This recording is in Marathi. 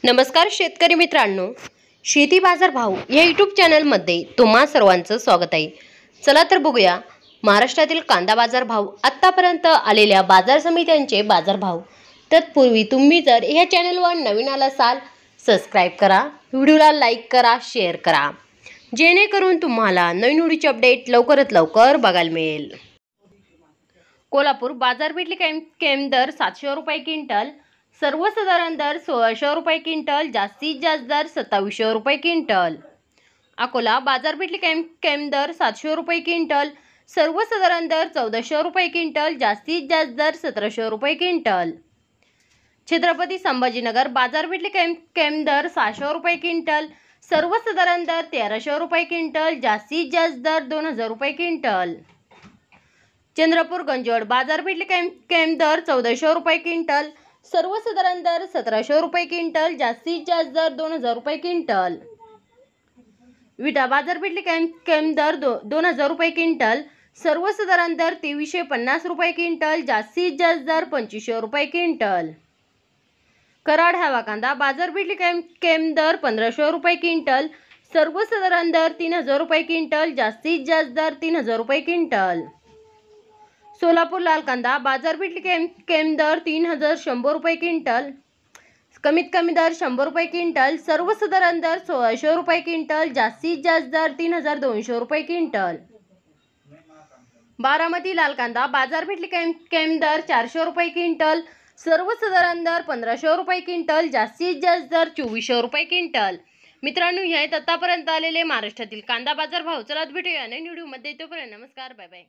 नमस्कार शेतकरी मित्रांनो, शेती बाजार भाव या यूट्यूब चॅनलमध्ये तुम्हा सर्वांचं स्वागत आहे। चला तर बघूया महाराष्ट्रातील कांदा बाजार भाव, आतापर्यंत आलेल्या बाजार समित्यांचे बाजार भाव। तत्पूर्वी तुम्ही जर या चॅनलवर नवीन आला असाल, सबस्क्राइब करा, व्हिडिओला लाईक करा, शेअर करा, जेणेकरून तुम्हाला नवीन व्हिडिओचे अपडेट लवकरात लवकर बघायला मिळेल। कोल्हापूर बाजारपेठली कैम दर 700 रुपये क्विंटल, सर्वसाधारण दर 1600 रुपये क्विंटल, जास्तीत जास्त दर 2700 रुपये क्विंटल। अकोला बाजारपेठली कैम दर 700 रुपये क्विंटल, सर्वसाधारण दर 1400 रुपये क्विंटल, जास्तीत जास्त दर 1700 रुपये क्विंटल। छत्रपती संभाजीनगर बाजारपेठली कैम दर 600 रुपये क्विंटल, सर्वसाधारण दर 1300 रुपये क्विंटल, जास्तीत जास्त दर 2000 रुपये क्विंटल। चंद्रपूर गंजवड बाजारपेठली कैम दर 1400 रुपये क्विंटल, सर्वसाधारण दर 1700 रुपये क्विंटल, जास्तीत जास्त दर 2000 रुपये क्विंटल। विटा बाजारपेठली कैम दर 2000 रुपये क्विंटल, सर्वसाधारण दर 2350 रुपये क्विंटल, जास्तीत जास्त दर 2500 रुपये क्विंटल। कराड हवा कांदा बाजारपेठली कैम दर 1500 रुपये क्विंटल, सर्वसाधारण दर 3000 रुपये क्विंटल, जास्तीत जास्त दर 3000 रुपये क्विंटल। सोलापूर लाल कांदा बाजारपेठली कैम दर 3100 रुपये क्विंटल, कमीत कमी दर 100 रुपये क्विंटल, सर्वसाधारण दर 1600 रुपये क्विंटल, जास्तीत जास्त दर 3200 रुपये क्विंटल। बारामती लाल कांदा बाजारपेठली कैम दर 400 रुपये क्विंटल, सर्वसाधारण दर 1500 रुपये क्विंटल, जास्तीत जास्त दर 2400 रुपये क्विंटल। मित्रांनो, हे आतापर्यंत आलेले महाराष्ट्रातील कांदा बाजार भाव। चला भेटूया नवीन व्हिडिओमध्ये, तोपर्यंत नमस्कार, बाय बाय।